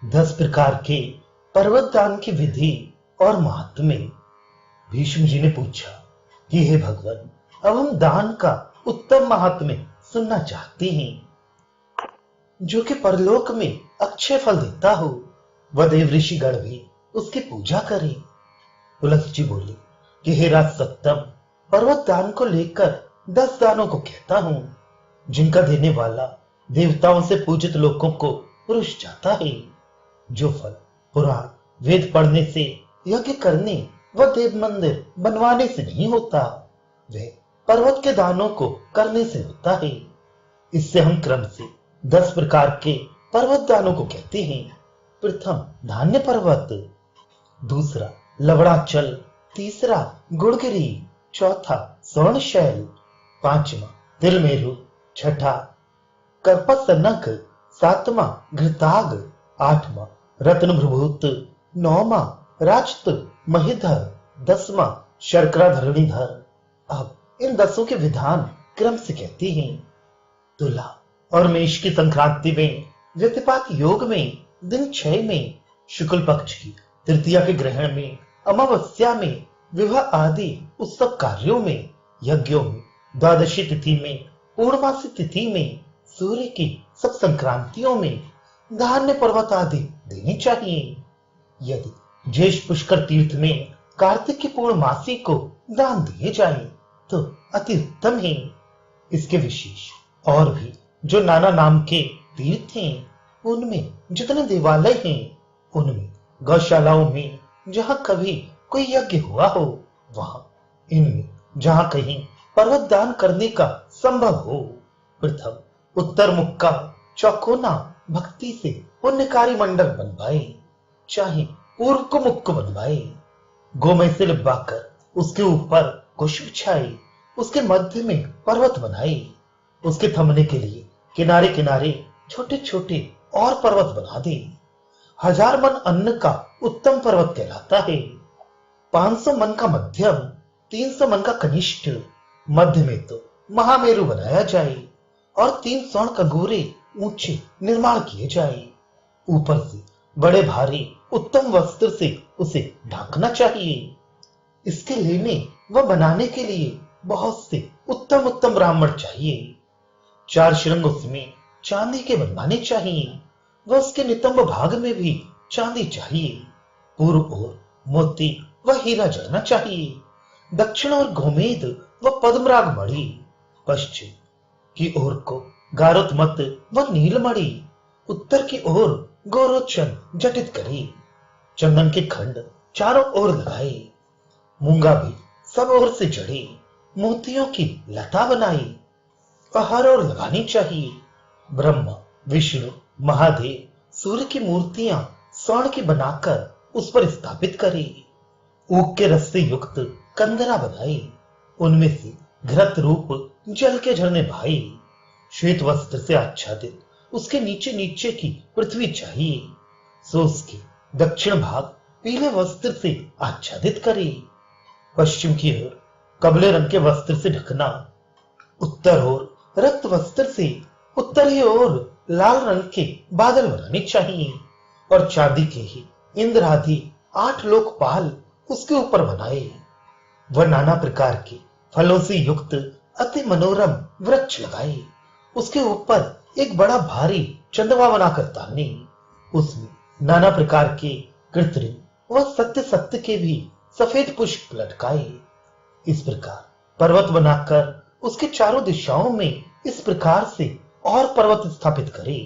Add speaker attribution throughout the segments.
Speaker 1: 10 प्रकार के पर्वत दान की विधि और महात्म्य। भीष्म जी ने पूछा कि हे भगवान, अब हम दान का उत्तम महात्म्य सुनना चाहते हैं जो कि परलोक में अक्षय फल देता हो। वह देव ऋषि गण भी उसकी पूजा करें। तुलसी जी बोले कि हे राज सत्तम, पर्वत दान को लेकर 10 दानों को कहता हूं जिनका देने वाला देवताओं से पूजित लोगों को पुरुष जाता है। जो फल पुराण वेद पढ़ने से, यज्ञ करने व देव मंदिर बनवाने से नहीं होता, वह पर्वत के दानों को करने से होता है। इससे हम क्रम से 10 प्रकार के पर्वत दानों को कहते हैं। प्रथम धान्य पर्वत, दूसरा लवणाचल, तीसरा गुड़गिरी, चौथा स्वर्णशैल, पांचवा तिलमेरु, छठा कर्पसनक, सातवां घृताग, आठवां रत्नभृभूत, नौवां राजत महिधर, 10वां शर्करा धरणीधर। अब इन 10 के विधान क्रम से कहते हैं। तुला और मेष की संक्रांति में, व्यतिपात योग में, दिन 6 में, शुक्ल पक्ष की तृतीया के ग्रहण में, अमावस्या में, विवाह आदि उत्सव कार्यों में, यज्ञों में, द्वादशी तिथि में, पूर्णमासी तिथि में, सूर्य की सब संक्रांतियों में धान्य पर्वत आदि देने चाहिए। यदि ज्येष्ठ पुष्कर तीर्थ में कार्तिक की पूर्णमासी को दान दिए जाए तो अति उत्तम है। इसके विशेष और भी जो नाना नाम के तीर्थ हैं, उनमें जितने देवालय हैं, उनमें गौशालाओं में जहां कभी कोई यज्ञ हुआ हो, वहां इनमें जहां कहीं पर्वत दान करने का संभव हो, प्रथम उत्तर मुख का चौकोना भक्ति से पुण्यकारी मंडल बनवाए, चाहे पूर्व को मुख को बनवाए। गोमय से लिपवाकर उसके ऊपर कुश बिछाए, उसके मध्य में पर्वत बनाए, उसके थमने के लिए किनारे किनारे छोटे छोटे और पर्वत बना दे। 1000 मन अन्न का उत्तम पर्वत कहलाता है। 500 मन का मध्यम, 300 मन का कनिष्ठ, मध्य में तो महामेरु बनाया जाए और 3 स्वर्ण कंगूरे ऊंचे निर्माण किए जाए। ऊपर से बड़े भारी उत्तम वस्त्र से उसे ढांकना चाहिए। इसके लेने व बनाने के लिए बहुत से उत्तम उत्तम ब्राह्मण चाहिए। 4 श्रृंग उसमें चांदी के बनवाने चाहिए व उसके नितंब भाग में भी चांदी चाहिए। पूर्व ओर मोती व हीरा जड़ना चाहिए। दक्षिण ओर गोमेद व पद्मराग मणि, पश्चिम की ओर को गारोत्मत व नीलमणि, उत्तर की ओर गोरोचन जटित करे। चंदन के खंड चारों ओर लगाए। मूंगा भी सब ओर से जड़े मोतियों की लता बनाई और हर ओर लगानी चाहिए। ब्रह्मा, विष्णु, महादेव, सूर्य की मूर्तियां स्वर्ण की बनाकर उस पर स्थापित करे। ऊख के रस से युक्त कंदरा बनाए, उनमें से घृत रूप जल के झरने बहाए। श्वेत वस्त्र से आच्छादित उसके नीचे नीचे की पृथ्वी चाहिए, सो उसके दक्षिण भाग पीले वस्त्र से आच्छादित करे। पश्चिम की ओर कबले रंग के वस्त्र से ढकना, उत्तर ओर रक्त वस्त्र से, उत्तरी ओर लाल रंग के बादल बनाने चाहिए और चांदी के ही इंद्र आदि 8 लोकपाल उसके ऊपर बनाए। वह नाना प्रकार के फलों से युक्त अति मनोरम वृक्ष लगाए। उसके ऊपर एक बड़ा भारी चंदवा बनाकर ताने, उसमें नाना प्रकार के कृत्रिम व सत्य सत्य के भी सफेद पुष्प लटकाए। इस प्रकार पर्वत बनाकर उसके चारों दिशाओं में इस प्रकार से और पर्वत स्थापित करे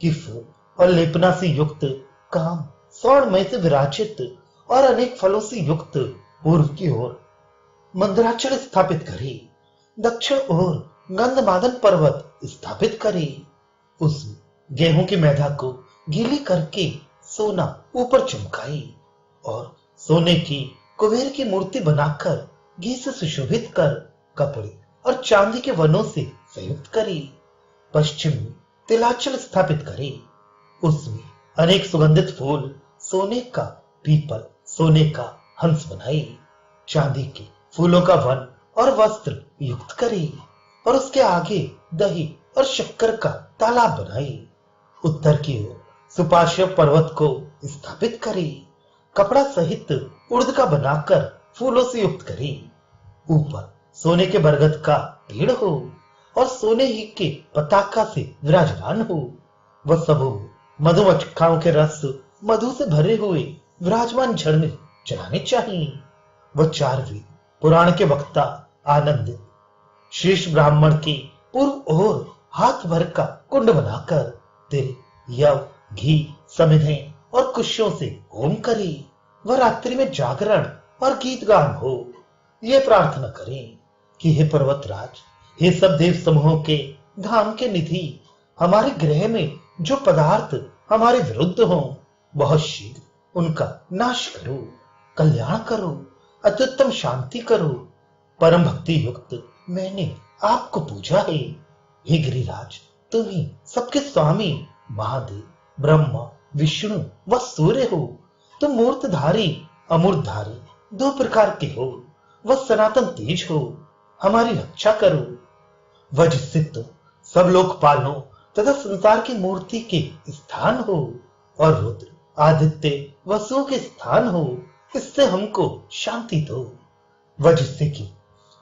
Speaker 1: कि फूल और लेपना से युक्त काम स्वर्णमय से विराजित और अनेक फलों से युक्त पूर्व की ओर मंदराचल स्थापित करे। दक्षिण ओर गंधमादन पर्वत स्थापित करे। उसमें गेहूं की मैदा को गीली करके सोना ऊपर चमकाए और सोने की कुबेर की मूर्ति बनाकर घी से सुशोभित कर कपड़े और चांदी के वनों से संयुक्त करे। पश्चिम में तिलाचल स्थापित करे, उसमें अनेक सुगंधित फूल सोने का पीपल, सोने का हंस बनाए। चांदी के फूलों का वन और वस्त्र युक्त करे और उसके आगे दही और शक्कर का तालाब बनाए। उत्तर की ओर सुपार्श्व पर्वत को स्थापित करी, कपड़ा सहित उड़द का बनाकर फूलों से युक्त करी, ऊपर सोने के बरगद का पेड़ हो और सोने ही के पताका से विराजमान हो। वह सब मधुमक्खियों के रस मधु से भरे हुए विराजमान झरने चलाने चाहिए। वह 4 वेद पुराण के वक्ता आनंदित शेष ब्राह्मण के पूर्व ओर हाथ भर का कुंड बनाकर तिल, यव, घी, समिधे और कुशियों से होम करे। वह रात्रि में जागरण और गीत गान हो। ये प्रार्थना करें कि हे पर्वतराज, हे सब देव समूहों के धाम के निधि, हमारे ग्रह में जो पदार्थ हमारे विरुद्ध हो, बहुत शीघ्र उनका नाश करो, कल्याण करो, अत्युत्तम शांति करो। परम भक्ति युक्त मैंने आपको पूजा है। हे गिरिराज, तुम ही सबके स्वामी महादेव, ब्रह्मा, विष्णु व सूर्य हो। तुम मूर्तधारी, अमूर्तधारी 2 प्रकार के हो। वह सनातन तेज हो, हमारी रक्षा करो। वह जिससे तुम सब लोकपालों तथा संसार की मूर्ति के स्थान हो और रुद्र, आदित्य, वसुओं के स्थान हो, इससे हमको शांति दो। वह जिससे कि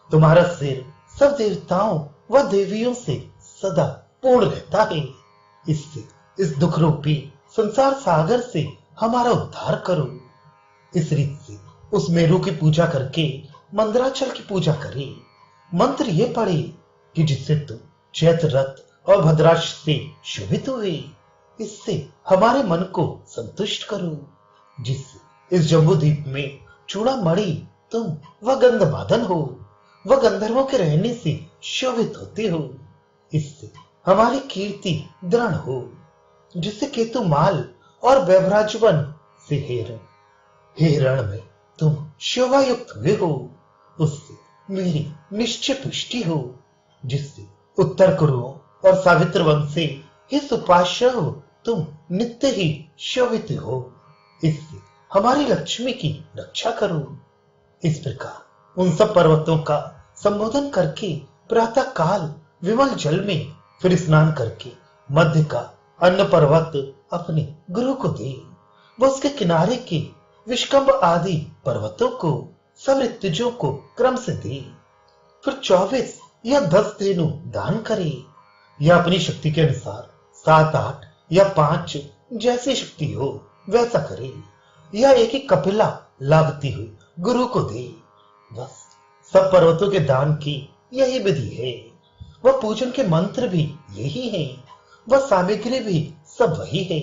Speaker 1: तुम्हारा सिर सब देवताओं व देवियों से सदा पूर्ण रहता है, इससे इस दुख रूपी संसार सागर से हमारा उद्धार करो। इस रीत से उस मेरु की पूजा करके मंदराचल की पूजा करे। मंत्र ये पढ़े कि जिससे तुम चैत्र रथ और भद्राक्ष से शोभित हुए, इससे हमारे मन को संतुष्ट करो। जिससे इस जम्बू द्वीप में चूड़ामणि तुम व गंधमादन हो, वह गंधर्वों के रहने से शोभित होते हो। इससे हमारी कीर्ति दृढ़ हो। जिससे केतुमाल और वैभराजवन से हेरण में तुम शोभा युक्त हुए हो, उससे मेरी निश्चय पुष्टि हो। जिससे उत्तर कुरुओं और सावित्र वंश से हे सुपार्श्व हो, तुम नित्य ही शोभित हो। इससे हमारी लक्ष्मी की रक्षा करो। इस प्रकार उन सब पर्वतों का संबोधन करके प्रातः काल विमल जल में फिर स्नान करके मध्य का अन्न पर्वत अपने गुरु को दे। वह उसके किनारे के विष्कंभ आदि पर्वतों को, सब ऋतुजों को क्रम से दे। फिर 24 या 10 धेनु दान करे, या अपनी शक्ति के अनुसार 7, 8 या 5 जैसी शक्ति हो वैसा करे, या एक ही कपिला लागती हुई गुरु को दे। बस सब पर्वतों के दान की यही विधि है। वह पूजन के मंत्र भी यही है, वह सामग्री भी सब वही है।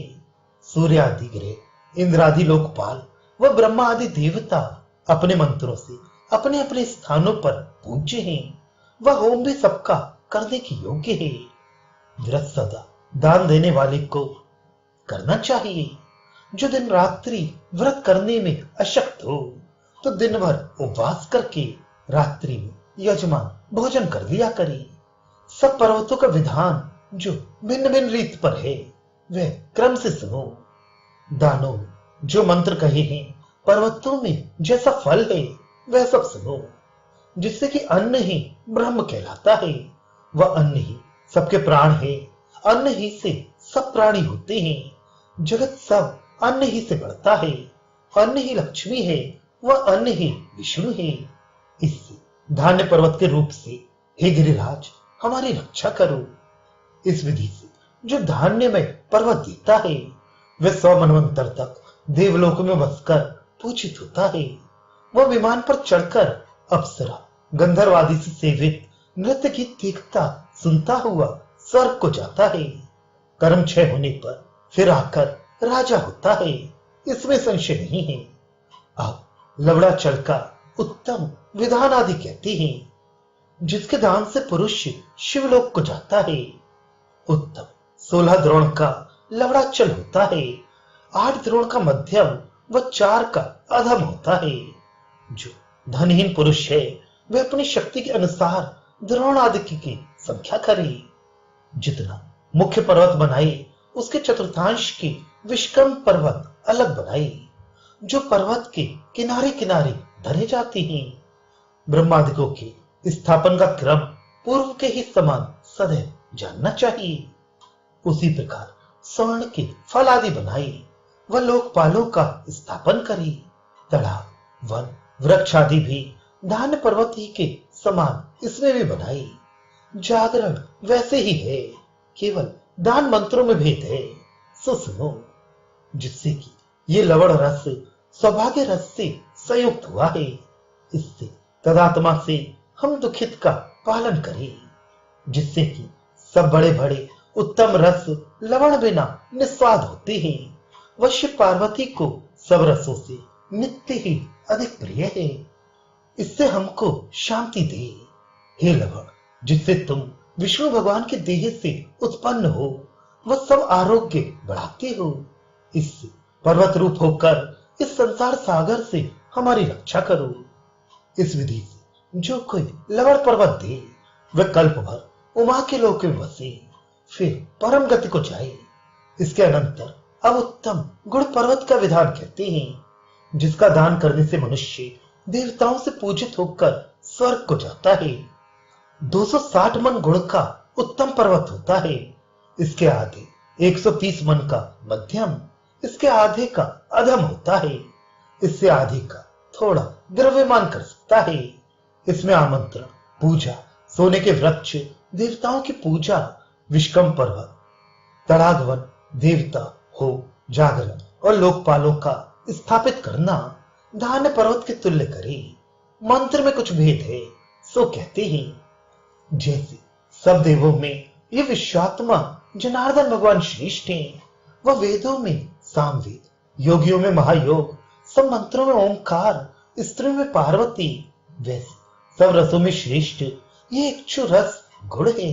Speaker 1: सूर्य आदि ग्रह, इंद्र आदि लोकपाल व ब्रह्मा आदि देवता अपने मंत्रों से अपने अपने स्थानों पर पूज्य हैं। वह होम भी सबका करने की योग्य है। व्रत सदा दान देने वाले को करना चाहिए। जो दिन रात्रि व्रत करने में अशक्त हो, तो दिन भर उपवास करके रात्रि में यजमान भोजन कर लिया करे। सब पर्वतों का विधान जो भिन्न भिन्न रीत पर है, वह क्रम से सुनो। दानों में जो मंत्र कहे हैं, पर्वतों में जैसा फल है, वह सब सुनो। जिससे कि अन्न ही ब्रह्म कहलाता है। वह अन्न ही सबके प्राण है। अन्न ही से सब प्राणी होते हैं। जगत सब अन्न ही से बढ़ता है। अन्न ही लक्ष्मी है। वह अन्न ही विष्णु है। इससे धान्य पर्वत के रूप से हे गिरिराज, हमारी रक्षा करो। इस विधि से जो धान्य में पर्वत देता है, वह 100 मनवंतर तक देवलोक में बसकर पूजित होता है। वह विमान पर चढ़कर अप्सरा, गंधर्व आदि से सेवित नृत्य गीत देखता सुनता हुआ स्वर्ग को जाता है। कर्म क्षय होने पर फिर आकर राजा होता है, इसमें संशय नहीं है। अब लवड़ा चढ़ का उत्तम विधान आदि कहते हैं, जिसके दान से पुरुष शिवलोक को जाता है। उत्तम 16 द्रोण का लवड़ा चल होता है। 8 द्रोण का मध्यम व 4 का अधम होता है। जो धनहीन पुरुष है, वह अपनी शक्ति के अनुसार द्रोण आदि की संख्या करे। जितना मुख्य पर्वत बनाए, उसके चतुर्थांश की विष्कम पर्वत अलग बनाए, जो पर्वत के किनारे किनारे धरे जाते हैं। ब्रह्मादिकों के स्थापन का क्रम पूर्व के ही समान सदैव जानना चाहिए। उसी प्रकार स्वर्ण के फल आदि बनाई, व लोकपालों का स्थापन करी। तालाब, वन, वृक्ष आदि भी धान्य पर्वत ही के समान इसमें भी बनाई। जागरण वैसे ही है, केवल दान मंत्रों में भेद है। सो सुनो, जिससे कि ये लवण रस सौभाग्य रस से संयुक्त हुआ है, इससे तदात्मा से हम दुखित का पालन करें, जिससे कि सब बड़े बड़े उत्तम रस लवण बिना निस्वाद होते हैं। वश्य पार्वती को सब रसों से नित्य ही अधिक प्रिय है। इससे हमको शांति दे, हे लवण, जिससे तुम विष्णु भगवान के देह से उत्पन्न हो, वह सब आरोग्य बढ़ाते हो। इससे पर्वत रूप होकर इस संसार सागर से हमारी रक्षा करो। इस विधि से जो कोई लवण पर्वत दे, वह कल्प भर उमा के लोक में बसे, फिर परम गति को जाए। इसके अनंतर अब उत्तम गुण पर्वत का विधान कहते हैं, जिसका दान करने से मनुष्य देवताओं से पूजित होकर स्वर्ग को जाता है। 260 मन गुण का उत्तम पर्वत होता है। इसके आधे 130 मन का मध्यम, इसके आधे का अधम होता है। इससे आधे का थोड़ा द्रव्यमान कर सकता है। इसमें आमंत्रण, पूजा, सोने के वृक्ष, देवताओं की पूजा, विष्कम पर्वत, तड़ागवन, देवता हो, जागरण और लोकपालों का स्थापित करना धान्य पर्वत के तुल्य करे। मंत्र में कुछ भेद है, सो कहते हैं। जैसे सब देवों में ये विश्वात्मा जनार्दन भगवान श्रेष्ठ हैं, वह वेदों में सामवेद, योगियों में महायोग, सब मंत्रों में ओंकार, स्त्रियों में पार्वती, वैसे सब रसों में श्रेष्ठ ये इक्षु रस गुण है।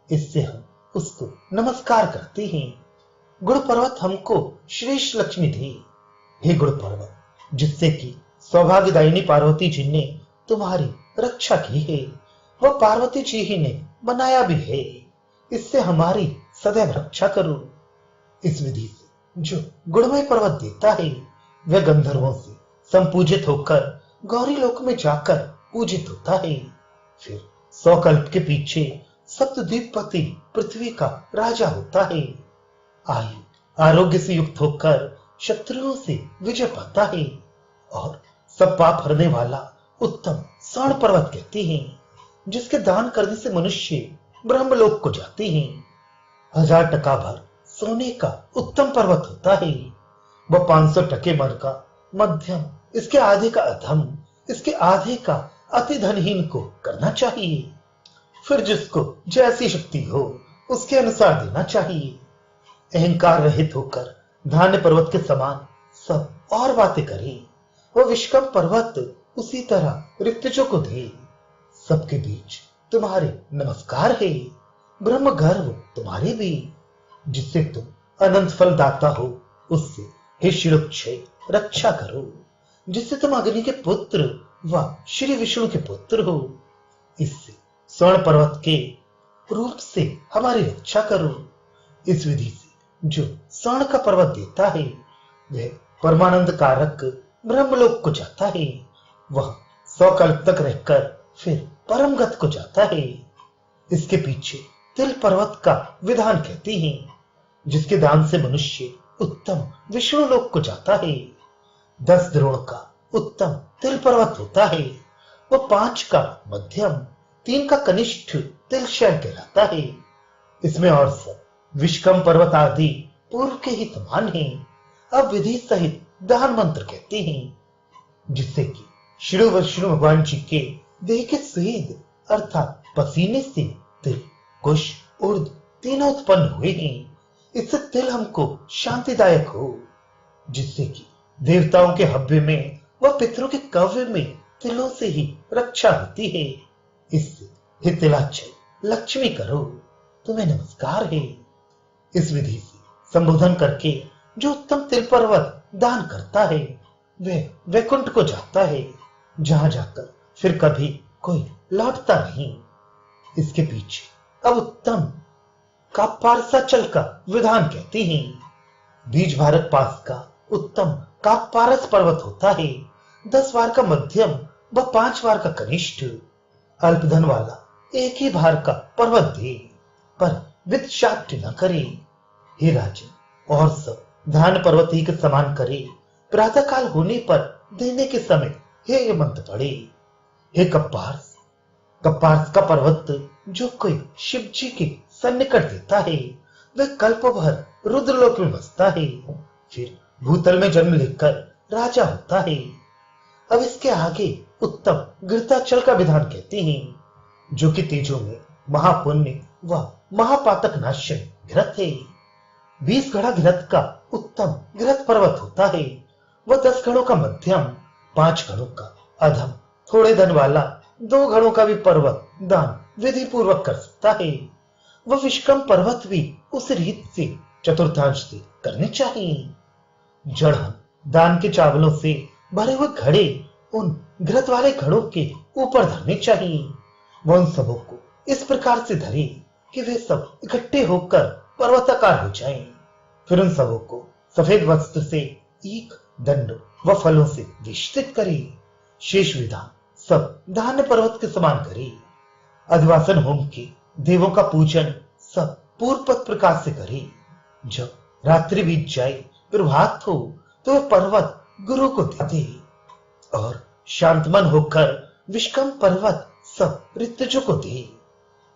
Speaker 1: इससे हम उसको नमस्कार करते हैं। गुण पर्वत हमको श्रेष्ठ लक्ष्मी दे, हे गुण पर्वत, जिससे कि सौभाग्यदायिनी पार्वती जी ने तुम्हारी रक्षा की है, वह पार्वती जी ही ने बनाया भी है। इससे हमारी सदैव रक्षा करो। इस विधि से जो गुणमय पर्वत देता है, वह गंधर्वों से संपूजित होकर गौरी लोक में जाकर पूजित होता है। फिर 100 कल्प के पीछे सप्तद्वीपपति पृथ्वी का राजा होता है। आयु आरोग्य से युक्त होकर शत्रुओं से विजय पाता है और सब पाप हरने वाला उत्तम स्वर्ण पर्वत कहते हैं, जिसके दान करने से मनुष्य ब्रह्मलोक को जाते हैं। 1000 टका भर सोने का उत्तम पर्वत होता है। वह 500 टके भर का मध्यम, इसके आधे का अधम, इसके आधे का अति धनहीन को करना चाहिए। फिर जिसको जैसी शक्ति हो उसके अनुसार देना चाहिए। अहंकार रहित होकर धान्य पर्वत के समान सब और बातें करे। वह विष्कम पर्वत उसी तरह ऋतुजों को दे। सबके बीच तुम्हारे नमस्कार है, ब्रह्म गर्व तुम्हारे भी, जिससे तुम अनंत फल दाता हो, उससे हे शिरोक्षय रक्षा करो। जिससे तुम अग्नि के पुत्र व श्री विष्णु के पुत्र हो, इससे स्वर्ण पर्वत के रूप से हमारी रक्षा करो। इस विधि से जो स्वर्ण का पर्वत देता है, वह परमानंद कारक ब्रह्मलोक को जाता है। वह 100 कल्प तक रहकर फिर परम गत को जाता है। इसके पीछे तिल पर्वत का विधान कहते हैं, जिसके दान से मनुष्य उत्तम विष्णु लोक को जाता है। 10 द्रोण का उत्तम तिल पर्वत होता है। वह 5 का मध्यम, 3 का कनिष्ठ तिल शैल कहलाता है। इसमें और सब विष्कम पर्वत आदि पूर्व के ही समान हैं। अब विधि सहित दान मंत्र कहते हैं, जिससे कि श्री विष्णु भगवान जी के देह के स्वेद अर्थात पसीने से तिल, कुश, उर्द तीनों उत्पन्न हुए हैं। इससे तिल हमको शांतिदायक हो, जिससे कि देवताओं के हव्य में व पितरों के कव्य में तिलों से ही रक्षा होती है। इससे हे तिलाक्षय लक्ष्मी करो, तुम्हें नमस्कार है। इस विधि से संबोधन करके जो उत्तम तिल पर्वत दान करता है, वह वैकुंठ को जाता है, जहां जाकर फिर कभी कोई लौटता नहीं। इसके पीछे अब उत्तम का पारसाचल का विधान कहते हैं। बीज भारत पास का उत्तम का पारस पर्वत होता है। 10 वार का मध्यम व 5 वार का कनिष्ठ, अल्पधन वाला एक ही भार का पर्वत दे, पर वित्त शाक्य न करे। हे राजन, और सब धान पर्वत ही के समान करे। प्रातः काल होने पर देने के समय हे मंत्र पढ़े। हे कप्पार्स, कप्पार्स का पर्वत जो कोई शिव जी के सन्निकट देता है, वह कल्प भर रुद्रलोक में बसता है, फिर भूतल में जन्म लेकर राजा होता है। अब इसके आगे उत्तम घृताचल का विधान कहते हैं, जो कि तेजों में महापुण्य व महापातक नाशन घृत है। 20 घड़ा घृत का उत्तम घृत पर्वत होता है, वह 10 घड़ों का मध्यम, 5 घड़ों का अधम, थोड़े धन वाला 2 घड़ों का भी पर्वत दान विधि पूर्वक कर सकता है। वह विष्कम पर्वत भी उस रीत से चतुर्थांश से करने चाहिए। जड़हन दान के चावलों से भरे हुए घड़े उन घृत वाले घड़ों के ऊपर धरने चाहिए। वह उन सबों को इस प्रकार से धरे कि वे सब इकट्ठे होकर पर्वताकार हो जाएं। फिर उन सबों को सफेद वस्त्र से ईख, दंड व फलों से विस्तृत करे। शेष विधान सब धान्य पर्वत के समान करे। अधिवासन होम के देवों का पूजन सब पूर्व प्रकाश से करे। जब रात्रि बीत जाए, प्रभात हो, तो वह पर्वत गुरु को दे दे और शांतमन होकर विष्कम पर्वत सब ऋतुजों को दे।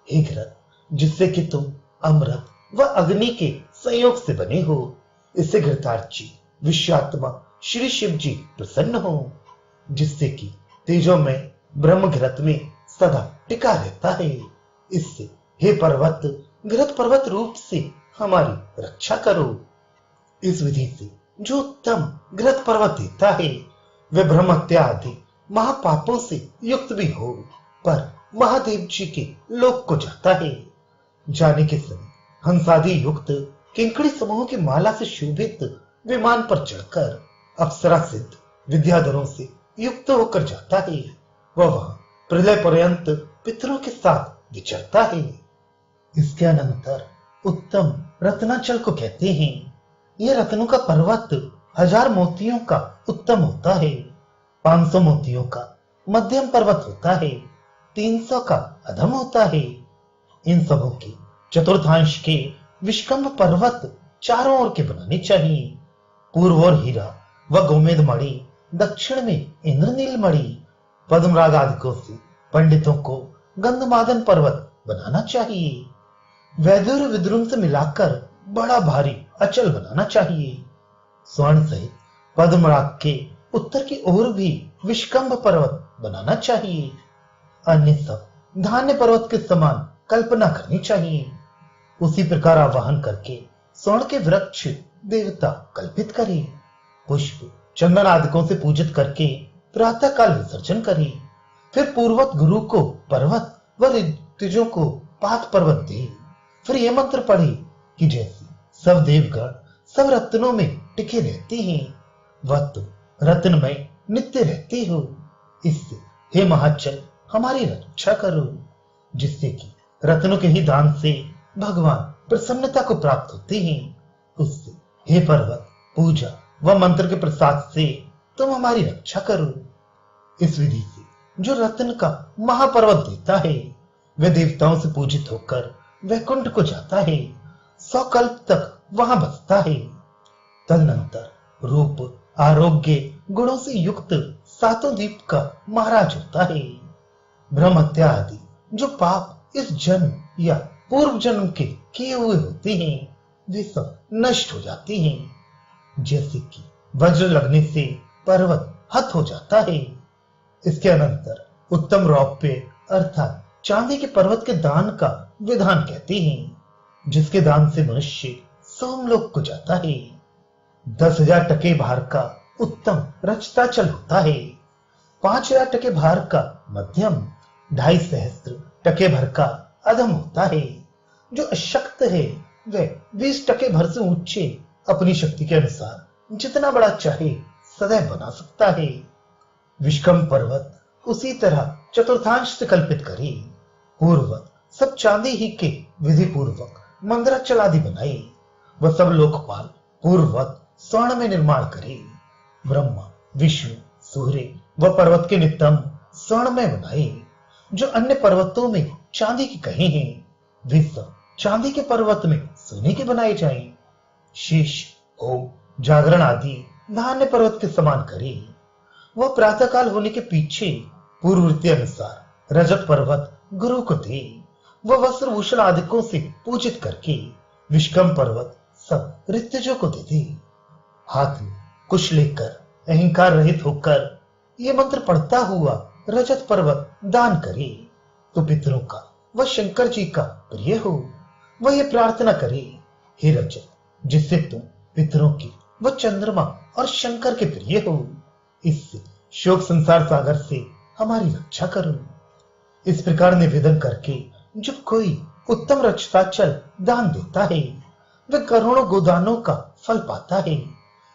Speaker 1: हे घृत, जिससे कि तुम अमृत व अग्नि के संयोग से बने हो, इससे घृतार्ची विश्वात्मा श्री शिव जी प्रसन्न हो, जिससे कि तेजों में ब्रह्म घृत में सदा टिका रहता है। इससे हे पर्वत, घृत पर्वत रूप से हमारी रक्षा करो। इस विधि से जो उत्तम घृत पर्वत देता है, वे ब्रह्म हत्या आदि महापापों से युक्त भी हो, पर महादेव जी के लोक को जाता है। जाने के समय हंसादि युक्त किंकड़ी समूह की माला से शोभित विमान पर चढ़कर अप्सरा सिद्ध विद्याधरों से युक्त होकर जाता है। वह वहां प्रलय पर्यंत पितरों के साथ विचरता है। इसके अनंतर उत्तम रत्नाचल को कहते हैं। यह रत्नों का पर्वत 1000 मोतियों का उत्तम होता है, 500 मोतियों का मध्यम पर्वत होता है, 300 का अधम होता है। इन सबों के चतुर्थांश के विष्कंभ पर्वत चारों ओर के बनाने चाहिए। पूर्व और हीरा व गोमेद मणि, दक्षिण में इंद्रनील मणि, पद्मराग आदि से पंडितों को गंधमादन पर्वत बनाना चाहिए। वैदुर विद्रुम से मिलाकर बड़ा भारी अचल बनाना चाहिए। स्वर्ण सहित पद्मराग के उत्तर की ओर भी विष्कंभ पर्वत बनाना चाहिए। अन्य सब धान्य पर्वत के समान कल्पना करनी चाहिए। उसी प्रकार आवाहन करके स्वर्ण के वृक्ष देवता कल्पित करे। पुष्प चंदन आदिकों से पूजित करके प्रातः काल विसर्जन करे। फिर पूर्वत गुरु को पर्वत व ऋतुजों को पात पर्वत दे। फिर यह मंत्र पढ़े कि जैसे सब देवगण सब रत्नों में टिके रहते हैं, वह तुम रत्न में नित्य रहते हो। इससे हे महाचल हमारी रक्षा करो, जिससे कि रत्नों के ही दान से भगवान प्रसन्नता को प्राप्त होते हैं। उससे हे पर्वत पूजा व मंत्र के प्रसाद से तुम हमारी रक्षा करो। इस विधि से जो रत्न का महापर्वत देता है, वह देवताओं से पूजित होकर वैकुंठ को जाता है, 100 कल्प तक वहां बसता है। तदनंतर रूप आरोग्य गुणों से युक्त सातों द्वीप का महाराज होता है। ब्रह्म हत्या आदि जो पाप इस जन्म या पूर्व जन्म के किए हुए होते हैं, वे सब नष्ट हो जाते हैं। जैसे कि वज्र लगने से पर्वत हत हो जाता है। इसके अनंतर उत्तम रौप्य अर्थात चांदी के पर्वत के दान का विधान कहते हैं, जिसके दान से मनुष्य सोमलोक को जाता है। 10,000 टके भार का उत्तम रजताचल होता है, 5,000 टके भार का मध्यम, 2.5 सहस्त्र टके भर का अधम होता है। जो अशक्त है वह 20 टके भर से ऊंचे अपनी शक्ति के अनुसार जितना बड़ा चाहे सदैव बना सकता है। विष्कम पर्वत उसी तरह चतुर्थांश से कल्पित करे। पूर्ववत सब चांदी ही के विधि पूर्वक मंदिराचल आदि बनाए। वह सब लोकपाल पूर्ववत स्वर्ण में निर्माण करे। ब्रह्मा विष्णु सूर्य व पर्वत के नितंब स्वर्ण में बनाए। जो अन्य पर्वतों में चांदी के कहे हैं, वे सब चांदी के पर्वत में सोने के बनाए जाएं। शेष होम जागरण आदि धान्य पर्वत के समान करे। वह प्रातः काल होने के पीछे पूर्व रीति अनुसार रजत पर्वत गुरु को दे। वह वस्त्र भूषण आदिकों से पूजित करके विष्कम पर्वत सब ऋतुजों को दे दे। हाथ में कुश लेकर अहंकार रहित होकर ये मंत्र पढ़ता हुआ रजत पर्वत दान करे तो पितरों का वह शंकर जी का प्रिय हो। वह ये प्रार्थना करे, हे रजत, जिससे तुम पितरों की वह चंद्रमा और शंकर के प्रिय हो, इससे शोक संसार सागर से हमारी रक्षा करो। इस प्रकार निवेदन करके जब कोई उत्तम रक्षाचल दान देता है वह करोड़ों गोदानों का फल पाता है।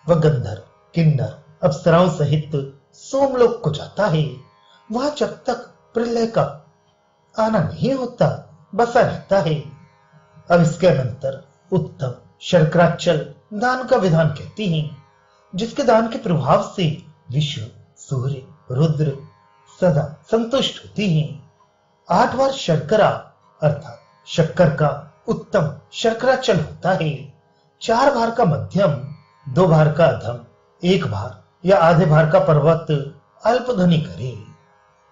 Speaker 1: वह गंधर्व किन्नर अप्सराओं सहित सोमलोक को जाता है। वहां जब तक प्रलय का आना नहीं होता बसा रहता है। अब इसके अनंतर उत्तम शर्कराचल दान का विधान कहती हैं, जिसके दान के प्रभाव से विष्णु सूर्य रुद्र सदा संतुष्ट होती हैं। 8 बार शर्करा अर्थात शक्कर का उत्तम शर्कराचल होता है। 4 भार का मध्यम, 2 भार का अधम, 1 भार या आधे भार का पर्वत अल्पध्वनि करे।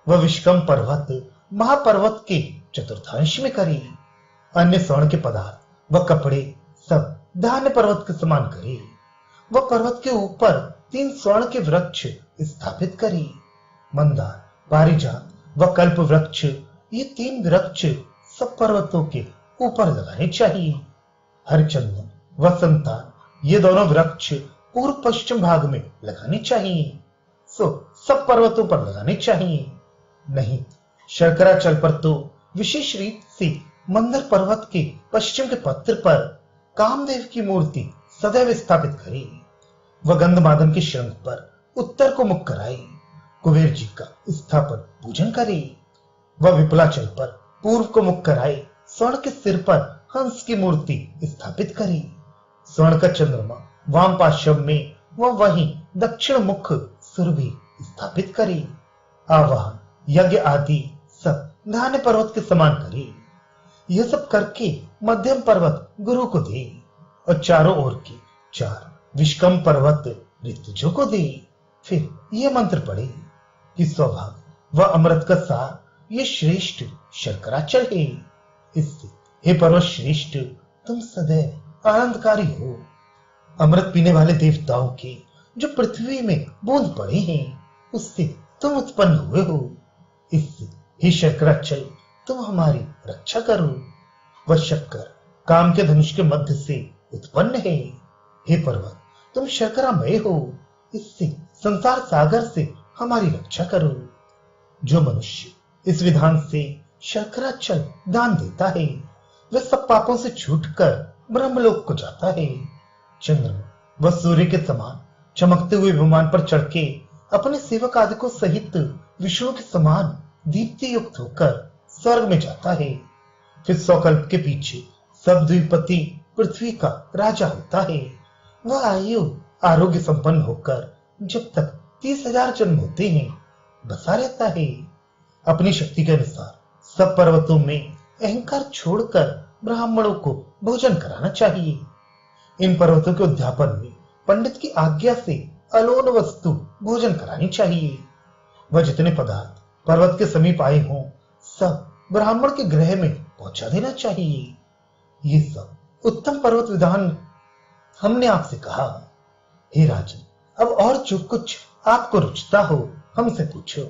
Speaker 1: वह विष्कम पर्वत महापर्वत के चतुर्थांश में करे। अन्य स्वर्ण के पदार्थ व कपड़े सब धान्य पर्वत के समान करे। वह पर्वत के ऊपर 3 स्वर्ण के वृक्ष स्थापित करे। मंदार पारिजात व कल्प वृक्ष, ये 3 वृक्ष सब पर्वतों के ऊपर लगाने चाहिए। हरचंदन व संतान, ये दोनों वृक्ष पूर्व पश्चिम भाग में लगाने चाहिए। सो सब पर्वतों पर लगाने चाहिए। नहीं शर्कराचल पर तो विशेष रीत से मंदर पर्वत के पश्चिम के पत्र पर कामदेव की मूर्ति सदैव स्थापित करे। वह गंधमादन के शंख पर उत्तर को मुख कराए। कुबेर जी का स्थापन पूजन करे। वह विपलाचल पर पूर्व को मुख कराए स्वर्ण के सिर पर हंस की मूर्ति स्थापित करे। स्वर्ण का चंद्रमा वाम पार्श्व में वह वहीं दक्षिण मुख सुरभि स्थापित करे। आवाहन यज्ञ आदि सब धान्य पर्वत के समान करे। यह सब करके मध्यम पर्वत गुरु को दे और चारों ओर के 4 विष्कम पर्वत ऋतुजों को दे। फिर यह मंत्र पढ़े कि सौभाग्य व अमृत का सार ये श्रेष्ठ शर्कराचल है। इससे हे पर्वत श्रेष्ठ, तुम सदैव आनंदकारी हो। अमृत पीने वाले देवताओं के जो पृथ्वी में बूंद पड़े हैं उससे तुम उत्पन्न हुए हो। इससे हे शर्कराचल, तुम हमारी रक्षा करो। वह शक्कर काम के धनुष के मध्य से उत्पन्न है। हे पर्वत, तुम शर्करामय हो, इससे संसार सागर से हमारी रक्षा करो। जो मनुष्य इस विधान से शर्कराचल दान देता है वह सब पापों से छूटकर ब्रह्मलोक को जाता है। चंद्रमा वह सूर्य के समान चमकते हुए विमान पर चढ़ के अपने सेवक आदि को सहित विष्णु के समान दीप्ति युक्त होकर स्वर्ग में जाता है। फिर 100 कल्प के पीछे सब द्विपति पृथ्वी का राजा होता है। वह आयु आरोग्य संपन्न होकर जब तक 30,000 जन्म होते हैं बसा रहता है। अपनी शक्ति के अनुसार सब पर्वतों में अहंकार छोड़कर ब्राह्मणों को भोजन कराना चाहिए। इन पर्वतों के उद्यापन में पंडित की आज्ञा से अलोन वस्तु भोजन करानी चाहिए। वह जितने पदार्थ पर्वत के समीप आए हों सब ब्राह्मण के गृह में पहुंचा देना चाहिए। ये सब उत्तम पर्वत विधान हमने आपसे कहा। हे राजन, अब और जो कुछ आपको रुचता हो हमसे पूछो।